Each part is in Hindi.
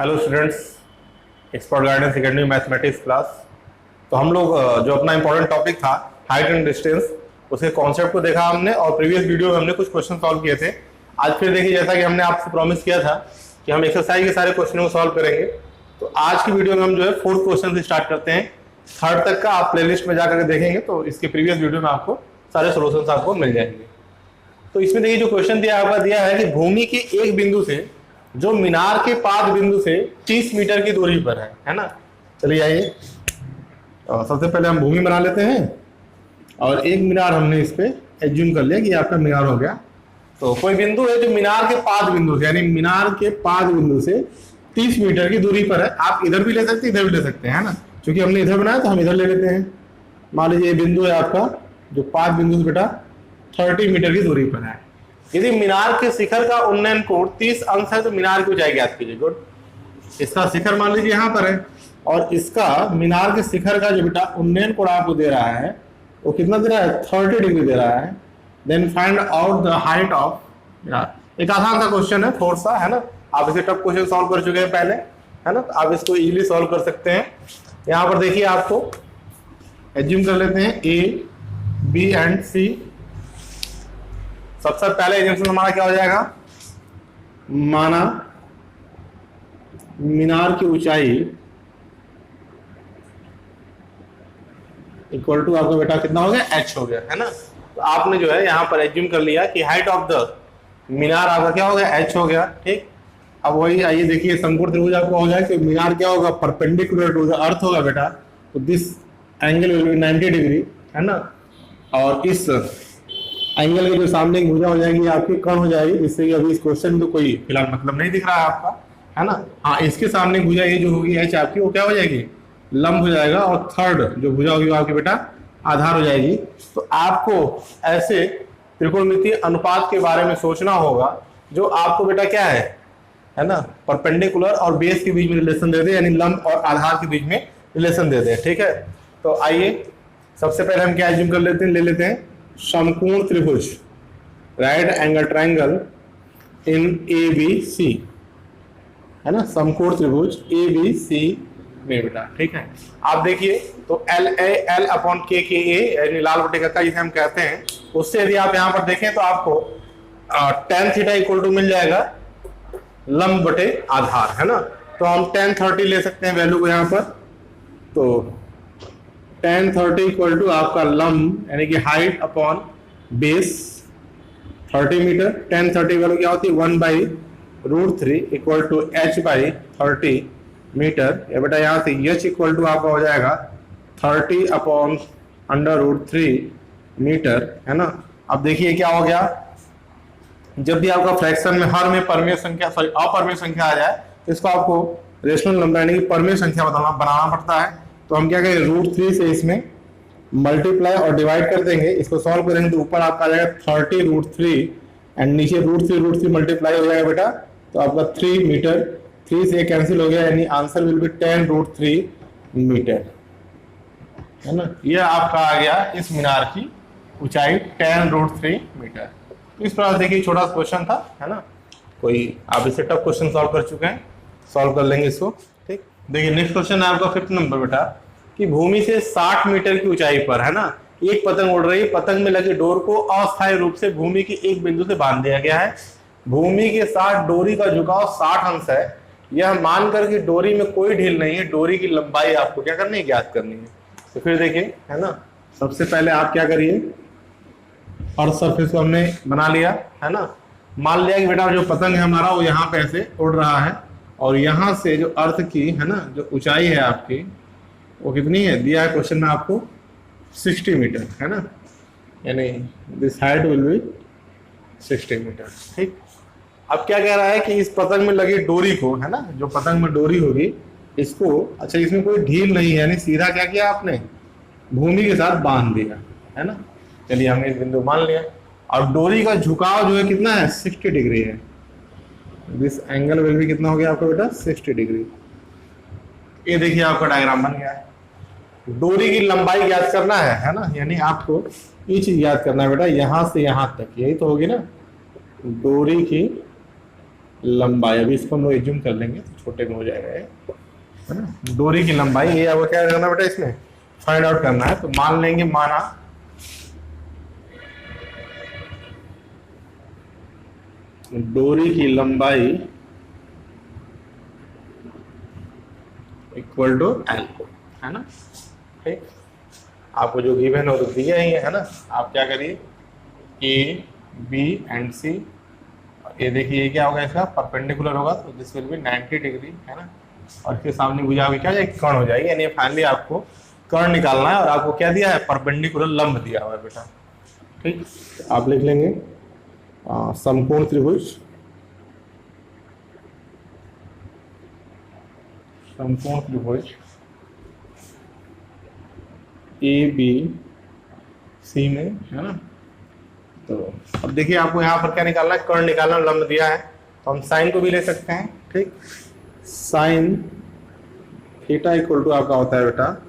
Hello students, expert guidance academy mathematics class. तो हम लोग जो अपना इंपॉर्टेंट टॉपिक था हाइट एंड डिस्टेंस, उसके कॉन्सेप्ट को देखा हमने और प्रीवियस वीडियो में हमने कुछ क्वेश्चन सॉल्व किए थे। आज फिर देखिए, जैसा कि हमने आपसे प्रॉमिस किया था कि हम एक्सरसाइज के सारे क्वेश्चनों को सॉल्व करेंगे, तो आज की वीडियो में हम जो है फोर्थ क्वेश्चन से स्टार्ट करते हैं। थर्ड तक का आप प्लेलिस्ट में जाकर देखेंगे तो इसके प्रीवियस वीडियो में आपको सारे सोल्यूशंस आपको मिल जाएंगे। तो इसमें देखिए, जो क्वेश्चन दिया है कि भूमि के एक बिंदु से जो मीनार के पाद बिंदु से 30 मीटर की दूरी पर है ना। चलिए आइए, सबसे पहले हम भूमि बना लेते हैं और एक मीनार हमने इस पे एज्यूम कर लिया कि आपका मीनार हो गया। तो कोई बिंदु है जो मीनार के पाद बिंदु से, यानी मीनार के पाद बिंदु से 30 मीटर की दूरी पर है। आप इधर भी ले सकते हैं, इधर भी ले सकते हैं, है ना। क्योंकि हमने इधर बनाया तो हम इधर ले लेते हैं। मान लीजिए ये बिंदु है आपका, जो पाद बिंदु से बेटा 30 मीटर की दूरी पर है। यदि मीनार के शिखर का उन्नयन कोण 30 अंश है तो मीनार की ऊंचाई ज्ञात कीजिए। गुड। इसका शिखर मान लीजिए यहाँ पर है और इसका मीनार के शिखर का जो बेटा उन्नयन कोण आपको दे रहा है वो कितना दे रहा है, 30 डिग्री दे रहा है। Then find out the height of minar. एक आसान सा क्वेश्चन है, थोड़ा सा, है ना। आप इसे टफ क्वेश्चन सॉल्व कर चुके हैं पहले, है ना, तो आप इसको इजीली सॉल्व कर सकते हैं। यहाँ पर देखिए, आपको एज्यूम कर लेते हैं ए, बी एंड सी। सबसे पहले एज्यूमशन हमारा क्या हो जाएगा, माना मीनार की ऊंचाई इक्वल टू आपका बेटा कितना हो गया, h हो गया, है ना। तो आपने जो है यहाँ पर एज्यूम कर लिया कि हाइट ऑफ द मीनार आपका क्या हो गया, h हो गया। ठीक। अब वही आइए देखिए, समकोण त्रिभुज आपको हो जाए कि मीनार क्या होगा, परपेंडिकुलर टू द अर्थ होगा बेटा, तो this angle will be 90 degree, है ना। और इस एंगल के जो सामने की भुजा हो जाएगी आपकी कर्ण हो जाएगी, जिससे कि अभी इस क्वेश्चन में तो कोई फिलहाल मतलब नहीं दिख रहा है आपका, है ना। हाँ, इसके सामने भुजा ये जो होगी h आपकी, वो क्या हो जाएगी, लंब हो जाएगा। और थर्ड जो भुजा होगी वो आपकी बेटा आधार हो जाएगी। तो आपको ऐसे त्रिकोणमितीय अनुपात के बारे में सोचना होगा जो आपको बेटा क्या है ना, परपेंडिकुलर और बेस के बीच में रिलेशन दे दे, यानी लंब और आधार के बीच में रिलेशन दे दे। ठीक है। तो आइए, सबसे पहले हम क्या एज्यूम कर लेते हैं, ले लेते हैं समकोण त्रिभुज, right angle triangle in A B C, है ना, समकोण त्रिभुज ए बी सी में बेटा। ठीक है। आप देखिए, तो एल एल अपॉन के ए, यानी लाल बटे का जिसे हम कहते हैं, उससे यदि आप यहाँ पर देखें तो आपको tan थीटा इक्वल टू मिल जाएगा लंब बटे आधार, है ना। तो हम tan 30 ले सकते हैं वैल्यू को यहाँ पर। तो tan 30 इक्वल टू आपका लंब यानी कि height upon base 30 metre. tan 30 value क्या होती है, 1/√3 इक्वल टू h/30 मीटर। ये बेटा यहाँ से h इक्वल टू आपका हो जाएगा 30 अपॉन √3 मीटर, है ना। अब देखिए क्या हो गया, जब भी आपका फ्रैक्शन में हर में परमेय संख्या, सॉरी अपरमेय संख्या आ जाए तो इसको आपको रेशनल नंबर यानी कि परमेय संख्या बनाना पड़ता है। तो हम क्या करें, √3 से इसमें मल्टीप्लाई और डिवाइड कर देंगे। इसको सॉल्व करेंगे तो ऊपर आपका आ जाएगा 30√3 एंड नीचे √3 मल्टीप्लाई हो जाएगा बेटा, तो आपका 3 मीटर। 3 से कैंसिल हो गया, यानी आंसर विल बी 10√3 मीटर, है ना। ये आपका आ गया इस मीनार की ऊंचाई 10√3 मीटर। तो इस प्रकार देखिए, छोटा सा क्वेश्चन था, है ना। कोई आप इससे टफ क्वेश्चन सॉल्व कर चुके हैं, सॉल्व कर लेंगे इसको। ठीक। देखिए, नेक्स्ट क्वेश्चन है आपका 5th नंबर बेटा, कि भूमि से 60 मीटर की ऊंचाई पर, है ना, एक पतंग उड़ रही है। पतंग में लगे डोर को अस्थायी रूप से भूमि के एक बिंदु से बांध दिया गया है। भूमि के साथ डोरी का झुकाव 60 अंश है। यह मानकर कि डोरी में कोई ढील नहीं है, डोरी की लंबाई आपको क्या करनी है, ज्ञात करनी है। तो फिर देखिए, है ना, सबसे पहले आप क्या करिए, अर्थ सरफेस को हमने बना लिया, है ना। मान लिया कि बेटा जो पतंग है हमारा वो यहाँ पे ऐसे उड़ रहा है और यहाँ से जो अर्थ की, है ना, जो ऊंचाई है आपकी वो कितनी है, दिया है क्वेश्चन में आपको 60 मीटर, है ना, यानी this height will be 60 metre. ठीक। अब क्या कह रहा है कि इस पतंग में लगी डोरी को, है ना, जो पतंग में डोरी होगी इसको, अच्छा इसमें कोई ढील नहीं है, यानी सीधा क्या किया आपने, भूमि के साथ बांध दिया, है ना। चलिए हमने इस बिंदु मान लिया। और डोरी का झुकाव जो है कितना है, 60 डिग्री है। दिस एंगल विल भी कितना हो गया आपका बेटा, 60 डिग्री। ये देखिए आपका डायग्राम बन गया है। डोरी की लंबाई ज्ञात करना है ना, यानी आपको ये चीज याद करना है बेटा, यहां से यहां तक, यही तो होगी ना डोरी की लंबाई, अभी इसको हम लोग एज्यूम कर लेंगे तो छोटे में हो जाएगा ये, है ना। डोरी की लंबाई, ये आपको क्या करना बेटा, इसमें फाइंड आउट करना है। तो मान लेंगे, माना डोरी की लंबाई इक्वल टू एल, है ना। ठीक, आपको जो गिवन हो तो दिया ही है ना। आप क्या करिए, ए बी एंड सी, ये देखिए ये क्या होगा, इसका परपेंडिकुलर होगा तो दिस विल बी 90 डिग्री, है ना। और इसके सामने भुजा क्या हो जाएगी, कर्ण हो जाएगी। यानी फाइनली आपको कर्ण निकालना है और आपको क्या दिया है, परपेंडिकुलर लंब दिया हुआ है बेटा। ठीक, आप लिख लेंगे समकोण त्रिभुज, समकोण त्रिभुज ए बी सी में, है ना। तो अब देखिए आपको यहाँ पर क्या निकालना है, कर्ण निकालना, लंब दिया है तो हम साइन को भी ले सकते हैं। ठीक, साइन थीटा इक्वल टू आपका होता है बेटा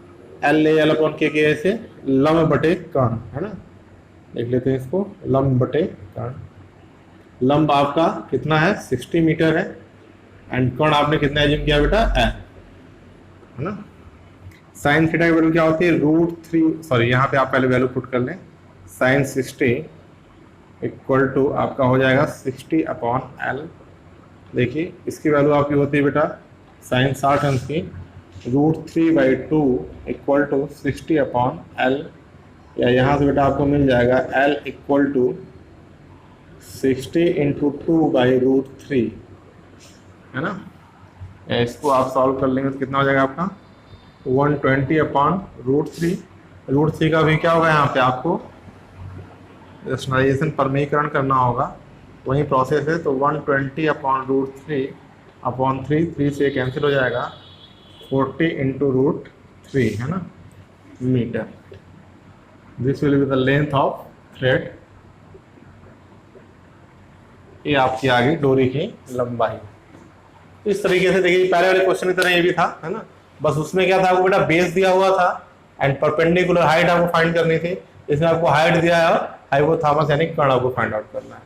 एल ए एल अपॉन के ऐसे लंब बटे कर्ण, है ना। देख लेते हैं इसको, लंब बटे कर्ण। लंब आपका कितना है, 60 मीटर है, एंड कर्ण आपने कितना एज्यूम किया बेटा, एल, है ना। साइन थीटा की वैल्यू क्या होती है, √3, सॉरी यहाँ पे आप पहले वैल्यू पुट कर लें, साइन 60 इक्वल टू आपका हो जाएगा 60 अपॉन एल। देखिए इसकी वैल्यू आपकी होती है बेटा साइन 60 अंश की, √3/2 इक्वल टू 60 अपॉन एल, या यहाँ से बेटा आपको मिल जाएगा एल इक्वल टू 60 इंटू 2/√3, है ना। या इसको आप सॉल्व कर लेंगे तो कितना हो जाएगा आपका 120 अपॉन √3। √3 का भी क्या होगा, यहाँ पे आपको रेशनलाइजेशन परमीकरण करना होगा, वही प्रोसेस है। तो 120 अपॉन √3 अपॉन 3 से कैंसिल हो जाएगा, 40 इंटू √3, है ना, metre. This will be the length of thread. ये आपकी आ गई डोरी की लंबाई। इस तरीके से देखिए पहले वाले क्वेश्चन की तरह ये भी था, है ना। बस उसमें क्या था, आपको बेटा बेस दिया हुआ था एंड परपेंडिकुलर हाइट आपको फाइंड करनी थी। इसमें आपको हाइट दिया है और हाइपोथालमस यानी कर्ण आपको फाइंड आउट करना है।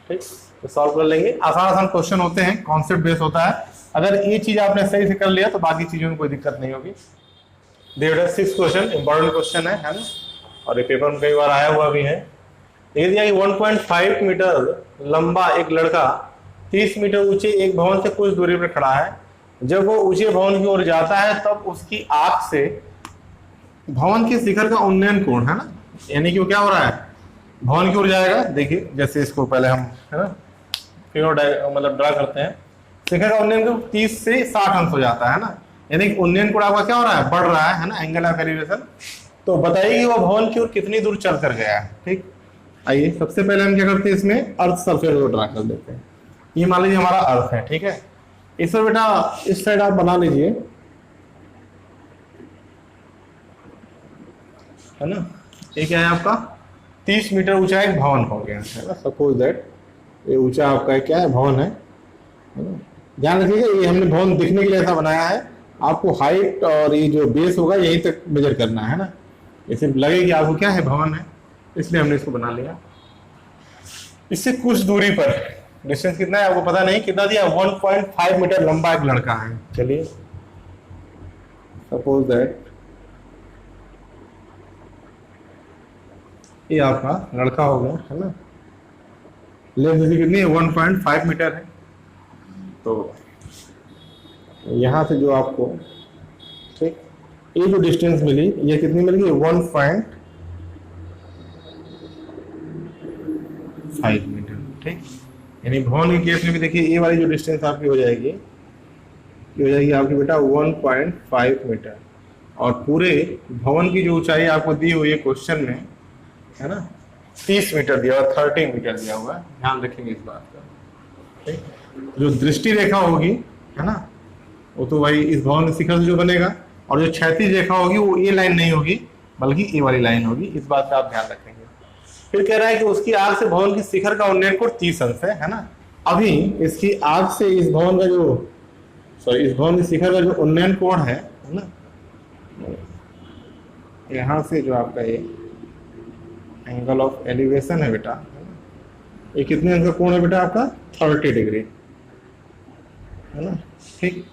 ठीक, तो सॉल्व कर लेंगे। आसान आसान क्वेश्चन होते हैं, कॉन्सेप्ट बेस होता है। अगर ये चीज आपने सही से कर लिया तो बाकी चीजों में कोई दिक्कत नहीं होगी। देखिए 6 क्वेश्चन इंपॉर्टेंट क्वेश्चन है ना, और ये पेपर में कई बार आया हुआ भी है। ये दिया कि 1.5 मीटर लंबा एक लड़का 30 मीटर ऊंचे एक भवन से कुछ दूरी पर खड़ा है। जब वो ऊंचे भवन की ओर जाता है तब उसकी आंख से भवन के शिखर का उन्नयन कोण, है ना, यानी कि वो क्या हो रहा है, भवन की ओर जाएगा। देखिए जैसे इसको पहले हम, है ना, मतलब ड्रा करते हैं, शिखर का उन्नयन कोण 30 से 60 अंश हो जाता है ना, यानी कि उन्नयन कोण आपका क्या हो रहा है, बढ़ रहा है ना, एंगल ऑफ एलिवेशन। तो बताइए कि वो भवन की ओर कितनी दूर चल कर गया है। ठीक, आइए सबसे पहले हम क्या करते हैं, इसमें अर्थ सरफेस को ड्रा कर देते हैं। ये मान लीजिए हमारा अर्थ है, ठीक है। इस पर बेटा इस साइड आप बना लीजिए, है ना। ये क्या है आपका 30 मीटर ऊंचा एक भवन हो गया है ना, सपोज दैट ये ऊंचा आपका क्या है, भवन है ना। ध्यान रखिएगा ये हमने भवन दिखने के लिए ऐसा बनाया है, आपको हाइट और ये जो बेस होगा यहीं तक मेजर करना है ना। इसे लगे कि आपको क्या है, भवन है, इसलिए हमने इसको बना लिया। इससे कुछ दूरी पर डिस्टेंस कितना है आपको पता नहीं, कितना दिया, 1.5 मीटर लंबा एक लड़का है। चलिए सपोज दैट ये आपका लड़का हो गया, है ना। लेंथ इसकी कितनी है, 1.5 मीटर है। तो यहां से जो आपको, ठीक, ये जो डिस्टेंस मिली ये कितनी मिल गई, 1.5 मीटर। ठीक, यानी भवन के केस में भी देखिए ये वाली जो डिस्टेंस आपकी हो जाएगी, ये हो जाएगी आपकी बेटा 1.5 मीटर। और पूरे भवन की जो ऊंचाई आपको दी हुई है क्वेश्चन में, है ना, 30 मीटर दिया हुआ, 30 मीटर दिया हुआ है, ध्यान रखेंगे इस बात का। ठीक, जो दृष्टि रेखा होगी, है ना, वो तो भाई इस भवन के शिखर से जो बनेगा, और जो क्षैतिज रेखा होगी वो ये लाइन नहीं होगी बल्कि ये वाली लाइन होगी, इस बात का आप ध्यान रखेंगे। फिर कह रहा है कि उसकी आग से भवन की शिखर का उन्नयन कोण 30 अंश है ना। अभी इसकी आग से इस भवन का जो, सॉरी, इस भवन की शिखर का जो उन्नयन कोण है ना, यहाँ से जो आपका ये एंगल ऑफ एलिवेशन है बेटा, ये कितने अंश का कोण है बेटा आपका, 30 डिग्री। है ना, ठीक।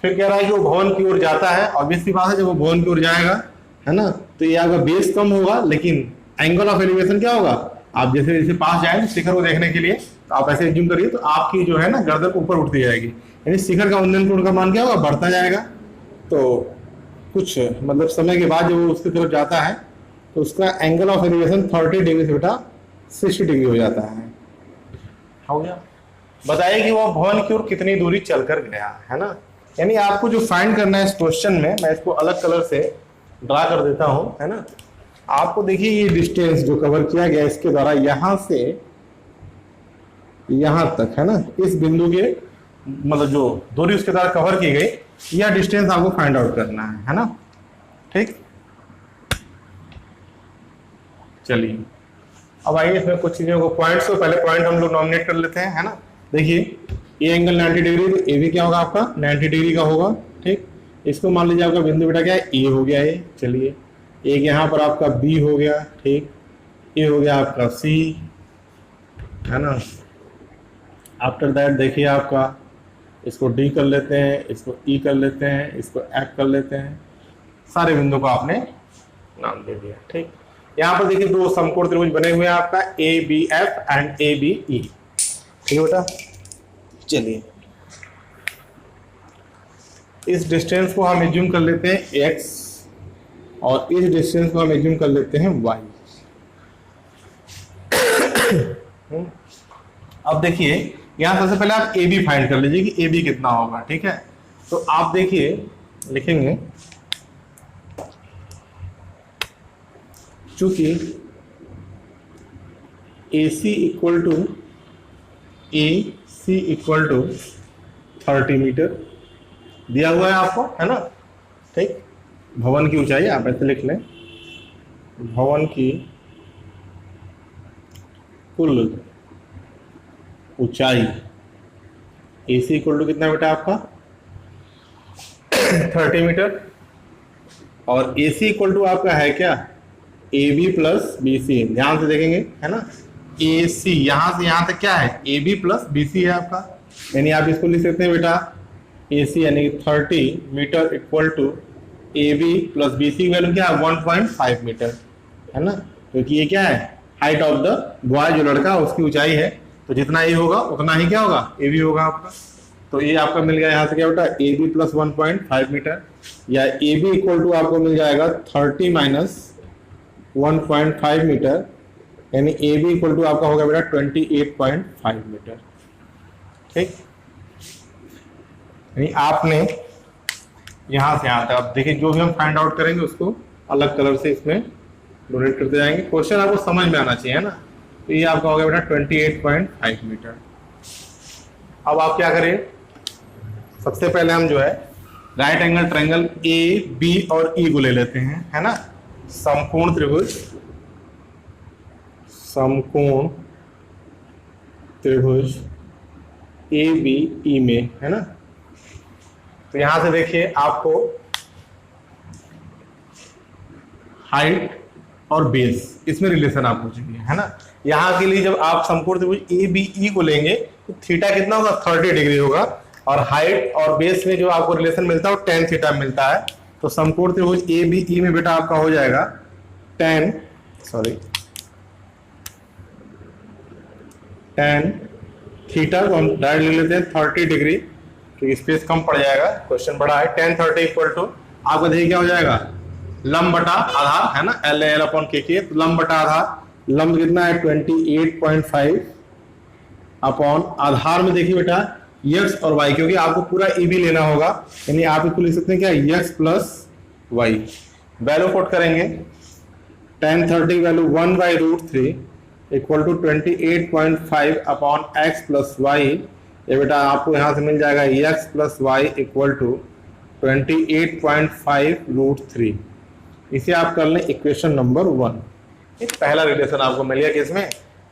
फिर कह रहा है कि वो भवन की ओर जाता है, ऑब्वियस सी बात है, जब वो भवन की ओर जाएगा, है ना, तो ये आपका बेस कम होगा, लेकिन एंगल ऑफ एलिवेशन क्या होगा, आप जैसे जैसे पास जाए शिखर को देखने के लिए, तो आप ऐसे एज्यूम करिए, तो आपकी जो है ना गर्दन ऊपर उठती जाएगी, यानी शिखर का उन्नयन कोण का मान क्या होगा, बढ़ता जाएगा। तो कुछ मतलब समय के बाद जब वो उसकी तरफ जाता है, तो उसका एंगल ऑफ एलिवेशन 30 डिग्री से बेटा 60 डिग्री हो जाता है। हो गया। बताइए कि वो भवन की ओर कितनी दूरी चलकर गया, है ना। यानी आपको जो फाइंड करना है इस क्वेश्चन में, मैं इसको अलग कलर से ड्रा कर देता हूं, है ना। आपको देखिए ये डिस्टेंस जो कवर किया गया इसके द्वारा, यहां से यहां तक, है ना, इस बिंदु के मतलब जो दूरी उसके द्वारा कवर की गई, यह डिस्टेंस आपको फाइंड आउट करना है ना, ठीक। चलिए अब आइए इसमें कुछ चीजों को, पॉइंट्स को पहले पॉइंट हम लोग नॉमिनेट कर लेते हैं, है ना। देखिए ये एंगल 90 डिग्री, तो ए भी क्या होगा आपका 90 डिग्री का होगा, ठीक। इसको मान लीजिए आपका बिंदु बेटा क्या है, ए हो गया ये। चलिए एक यहाँ पर आपका बी हो गया, ठीक। ये हो गया आपका सी, है ना। आफ्टर दैट देखिए आपका, इसको डी कर लेते हैं, इसको ई कर लेते हैं, इसको एफ कर लेते हैं, सारे बिंदु को आपने नाम दे दिया, ठीक। यहाँ पर देखिए दो समकोण त्रिभुज बने हुए हैं आपका, A B F and A B E, ठीक है बेटा। चलिए इस डिस्टेंस को हम एज्यूम कर लेते हैं x, और इस डिस्टेंस को हम एज्यूम कर लेते हैं y। अब देखिए यहां सबसे पहले आप ए बी फाइंड कर लीजिए कि ए बी कितना होगा, ठीक है। तो आप देखिए लिखेंगे, चूंकि ए सी इक्वल टू 30 मीटर दिया हुआ है आपको, है ना, ठीक। भवन की ऊंचाई आप ऐसे लिख लें, भवन की कुल ऊंचाई ए सी इक्वल टू कितना बेटा आपका 30 मीटर, और ए सी इक्वल टू आपका है क्या A B plus B C. ध्यान से देखेंगे, है ना, ए सी यहां से यहां तक क्या है A B plus B C है आपका, यानी आप इसको लिख सकते हैं बेटा ए सी यानी 30 metre equal to A B plus B C value क्या है 1.5 मीटर, है ना, क्योंकि ये क्या है हाइट ऑफ द बॉय, जो लड़का उसकी ऊंचाई है, तो जितना ए होगा उतना ही क्या होगा ए बी होगा आपका। तो ये आपका मिल गया यहाँ से क्या बेटा ए बी प्लस 1.5 मीटर, या ए बी इक्वल टू आपको मिल जाएगा 30 माइनस 1.5 मीटर, यानी ए बी इक्वल टू आपका होगा बेटा 28.5 मीटर, ठीक। यानी आपने यहां से यहां तक, अब देखिए जो भी हम फाइंड आउट करेंगे उसको अलग कलर से इसमें डोनेट करते जाएंगे, क्वेश्चन आपको समझ में आना चाहिए, है ना। तो ये आपका होगा बेटा 28.5 मीटर। अब आप क्या करें, सबसे पहले हम जो है right angle triangle A B और ई को ले लेते हैं, है ना, समकोण त्रिभुज, समकोण त्रिभुज ए बी ई में, है ना। तो यहां से देखिए आपको हाइट और बेस इसमें रिलेशन आपको चाहिए, है ना। यहां के लिए जब आप समकोण त्रिभुज ए बी ई को लेंगे तो थीटा कितना होगा 30 डिग्री होगा, और हाइट और बेस में जो आपको रिलेशन मिलता है वो tan थीटा मिलता है। तो समकोण त्रिभुज ए बी ई में बेटा आपका हो जाएगा tan थीटा को हम डायरेक्ट ले लेते हैं 30 डिग्री, क्योंकि स्पेस कम पड़ जाएगा, क्वेश्चन बड़ा है। tan 30 इक्वल टू आपको देखिए क्या हो जाएगा लंब बटा आधार, है ना, एल एल अपॉन के, तो लंब बटा आधार, लंब कितना है 28.5 अपॉन आधार में देखिए बेटा x और y, क्योंकि आपको पूरा ए बी लेना होगा, यानी आप इसको लिख सकते हैं क्या x plus Y. Value put करेंगे, tan 30 value 1/√3 equal to 28.5 upon x plus Y. ये बेटा आपको यहां से मिल जाएगा x plus Y equal to 28.5√3। इसे आप कर लें इक्वेशन नंबर 1। एक पहला रिलेशन आपको मिल गया किसमें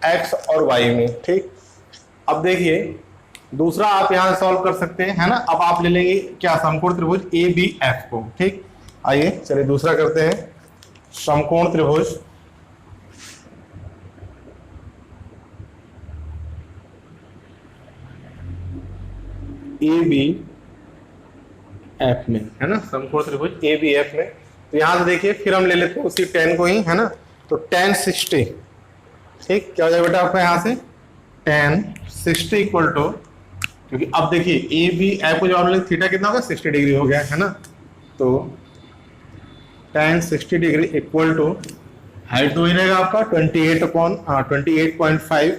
x और y में, ठीक। अब देखिए दूसरा आप यहां से सॉल्व कर सकते हैं, है ना। अब आप ले लेंगे क्या समकोण त्रिभुज ए बी एफ को, ठीक। आइए चलिए दूसरा करते हैं, समकोण त्रिभुज ए बी एफ में, है ना, समकोण त्रिभुज ए बी एफ में। तो यहाँ से देखिए फिर हम ले लेते हैं उसी tan को ही, है ना, तो tan 60, ठीक, क्या हो जाएगा बेटा आपका यहाँ से tan 60 इक्वल टू, क्योंकि अब देखिए ए बी एफ को जब हमने थीटा कितना होगा 60 डिग्री हो गया, है ना, तो tan 60 degree equal to height तो ही रहेगा आपका 28.5,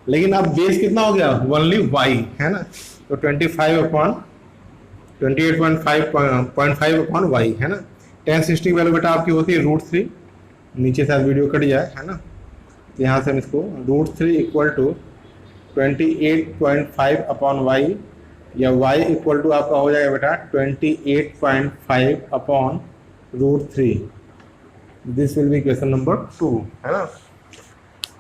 लेकिन अब बेस कितना हो गया ओनली y, है ना, तो 28.5 अपॉन y, है ना। tan 60 की वैल्यू बेटा आपकी होती है √3, नीचे से वीडियो कट जाए, है ना, तो यहाँ से हम इसको √3 इक्वल टू 28.5 अपॉन y, या y इक्वल टू आपका हो जाएगा बेटा 28.5 upon √3। This will B equation number 2, है ना।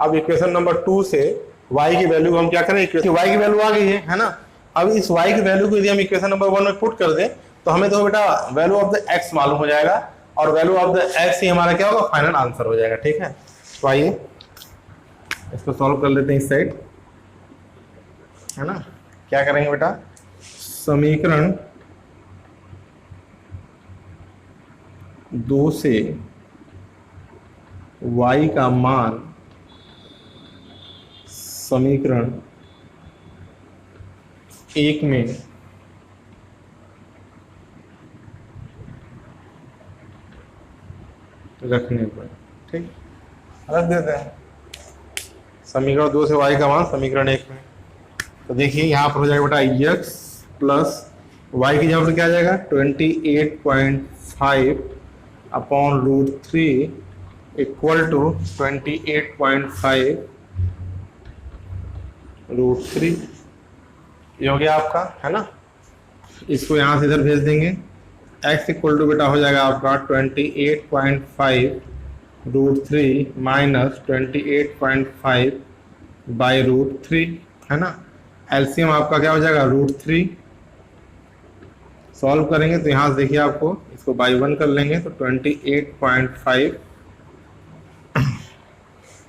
अब इक्वेशन नंबर 2 से y की वैल्यू हम क्या करें, y की वैल्यू आ गई है ना। अब इस y की वैल्यू को यदि हम इक्वेशन नंबर 1 में पुट कर दें तो हमें तो बेटा वैल्यू ऑफ द x मालूम हो जाएगा, और वैल्यू ऑफ द x ही हमारा क्या होगा, फाइनल आंसर हो जाएगा, ठीक है। तो आइए इसको सॉल्व कर लेते हैं इस साइड, है ना। क्या करेंगे बेटा, समीकरण 2 से y का मान समीकरण 1 में रखने पर, ठीक, रख देते हैं समीकरण 2 से y का मान समीकरण 1 में। तो देखिए यहाँ पर हो जाएगा बेटा x प्लस y की जगह पर क्या आ जाएगा 28.5 अपॉन √3 इक्वल टू 28.5 √3, ये हो गया आपका, है ना। इसको यहाँ से इधर भेज देंगे, x इक्वल टू बेटा हो जाएगा आपका 28.5 √3 माइनस 28.5 बाई √3, है ना। एलसीएम आपका क्या हो जाएगा √3, सॉल्व करेंगे तो यहाँ से देखिए आपको इसको बाई 1 कर लेंगे तो 28.5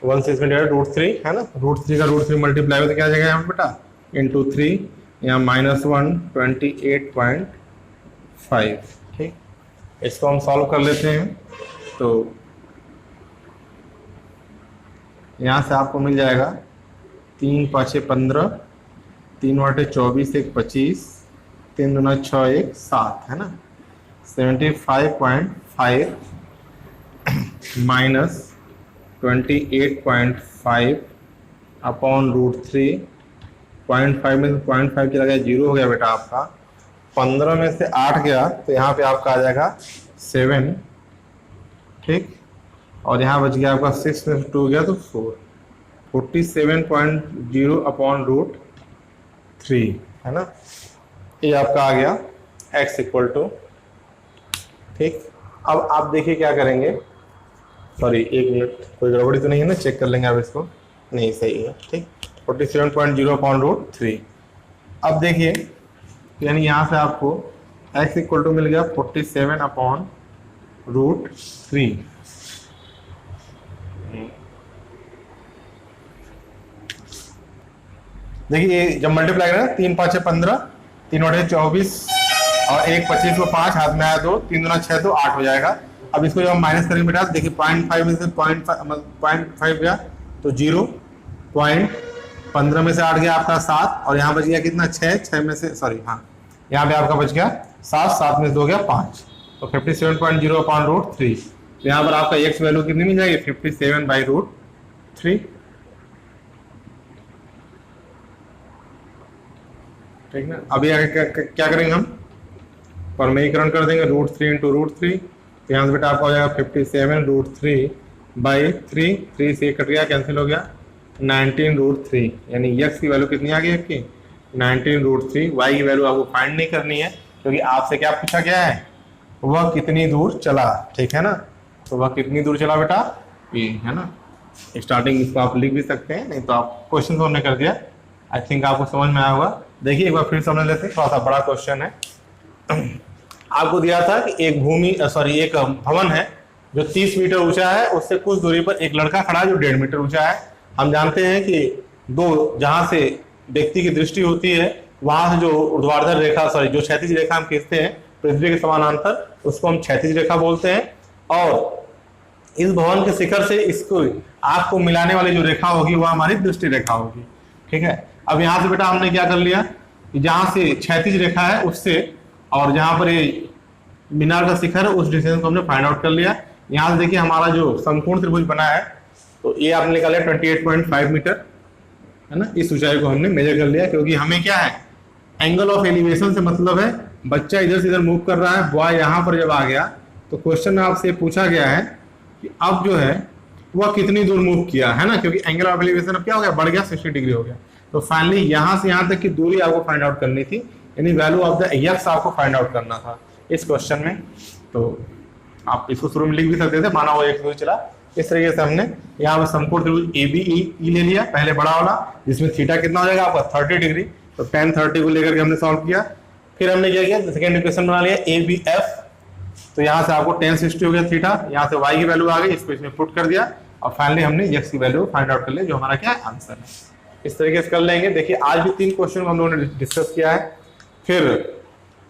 1 से इसमें √3, है ना, √3 का √3 मल्टीप्लाई हो तो क्या आ जाएगा यहाँ बेटा इंटू 3, यहाँ -1 28.5, ठीक। इसको हम सॉल्व कर लेते हैं तो यहाँ से आपको मिल जाएगा 3 5 15, 3 वाटे 24 1 25, 3 दूना 6 1 7, है ना। 75.5 माइनस 28.5 अपॉन √3, 0.5 में 0.5 की जगह 0 हो गया बेटा आपका, 15 में से 8 गया तो यहाँ पे आपका आ जाएगा 7, ठीक, और यहाँ बच गया आपका 6 में से 2 गया तो 4, 47.0 अपॉन √3, है ना। ये आपका आ गया x इक्वल टू, ठीक। अब आप देखिए क्या करेंगे, सॉरी 1 मिनट, कोई गड़बड़ी तो नहीं है ना, चेक कर लेंगे आप इसको, नहीं सही है, ठीक, 47.0 अपॉन √3। अब देखिए यानी यहाँ से आपको x इक्वल टू मिल गया 47 अपॉन √3। देखिए जब मल्टीप्लाई करें 3 5 15, 3 8 24 और 1 25 को 5 हाथ में आया 2, 3 दूना 6 तो 8 हो जाएगा। अब इसको जब हम माइनस करेंगे बेटा देखिए 0.5 में से 0.5 गया तो 0, 15 में से 8 गया आपका 7, और यहाँ बच गया कितना 6 में से सॉरी हाँ यहाँ पे आपका बच गया 7 में से 2 गया 5, तो 57.0 अपॉन √3। तो यहाँ पर आपका x वैल्यू कितनी मिल जाएगी 57 बाई √3, ठीक ना। अभी क्या करेंगे हम, परमेयीकरण कर देंगे √3 इंटू √3, तो यहाँ से बेटा आपका हो जाएगा 57 √3 बाई 3, 3 से कट गया कैंसिल हो गया 19 √3, यानी x की वैल्यू कितनी आ गई आपकी 19 √3। y की वैल्यू आपको फाइंड नहीं करनी है क्योंकि आपसे क्या पूछा गया है, वह कितनी दूर चला, ठीक है ना। तो वह कितनी दूर चला बेटा ये, है ना। स्टार्टिंग इसको आप लिख भी सकते हैं, नहीं तो आप क्वेश्चन हमने कर दिया, आई थिंक आपको समझ में आया होगा। देखिए एक बार फिर समझ लेते हैं, थोड़ा सा बड़ा क्वेश्चन है। आपको दिया था कि एक भवन है जो 30 मीटर ऊंचा है, उससे कुछ दूरी पर एक लड़का खड़ा है जो 1.5 मीटर ऊंचा है। हम जानते हैं कि जहां से व्यक्ति की दृष्टि होती है वहां से जो ऊर्ध्वाधर रेखा, सॉरी जो क्षैतिज रेखा हम खींचते हैं पृथ्वी के समानांतर, उसको हम क्षैतिज रेखा बोलते हैं। और इस भवन के शिखर से इसको आंख को मिलाने वाली जो रेखा होगी वह हमारी दृष्टि रेखा होगी। ठीक है, अब यहाँ से बेटा हमने क्या कर लिया कि जहां से क्षैतिज रेखा है उससे और जहां पर ये मीनार का शिखर है उस डिस्टेंस को हमने फाइंड आउट कर लिया। यहाँ से देखिए हमारा जो समकोण त्रिभुज बना है तो ये आपने निकाला 28.5 मीटर, है ना। इस ऊंचाई को हमने मेजर कर लिया, क्योंकि हमें क्या है, एंगल ऑफ एलिवेशन से मतलब है बच्चा इधर से इधर मूव कर रहा है, बॉय यहाँ पर जब आ गया तो क्वेश्चन में आपसे पूछा गया है कि अब जो है वह कितनी दूर मूव किया, है ना, क्योंकि एंगल ऑफ एलिवेशन अब क्या हो गया, बढ़ गया, 60 डिग्री हो गया। तो फाइनली यहाँ से यहाँ तक की दूरी आपको फाइंड आउट करनी थी, यानी वैल्यू ऑफ द एक्स आपको फाइंड आउट करना था इस क्वेश्चन में। तो आप इसको शुरू में लिख भी सकते थे, माना वो एक चला। इस तरीके से हमने यहाँ पे समकोण त्रिभुज ABE ले लिया, पहले बड़ा वाला, जिसमें थीटा कितना हो जाएगा आपका 30 डिग्री, तो tan 30 को लेकर के हमने सॉल्व किया। फिर हमने क्या किया, सेकेंड इक्वेशन बना लिया ABF, तो यहाँ से आपको tan 60 हो गया थीटा, यहाँ से y की वैल्यू आ गई, इसको इसमें पुट कर दिया और फाइनली हमने x की वैल्यू फाइंड आउट कर लिया, जो हमारा क्या है, आंसर है। इस तरीके से कर लेंगे। देखिए आज भी 3 क्वेश्चन हम लोगों ने डिस्कस किया है, फिर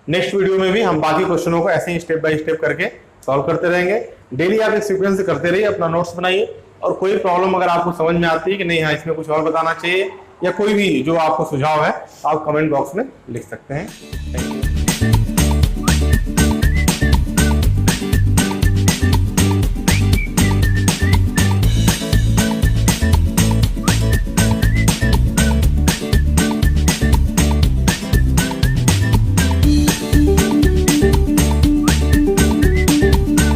नेक्स्ट वीडियो में भी हम बाकी क्वेश्चनों को ऐसे ही स्टेप बाय स्टेप करके सॉल्व करते रहेंगे। डेली आप एक सीक्वेंस से करते रहिए, अपना नोट्स बनाइए, और कोई प्रॉब्लम अगर आपको समझ में आती है कि नहीं हाँ इसमें कुछ और बताना चाहिए या कोई भी जो आपको सुझाव है आप कमेंट बॉक्स में लिख सकते हैं। Thank you.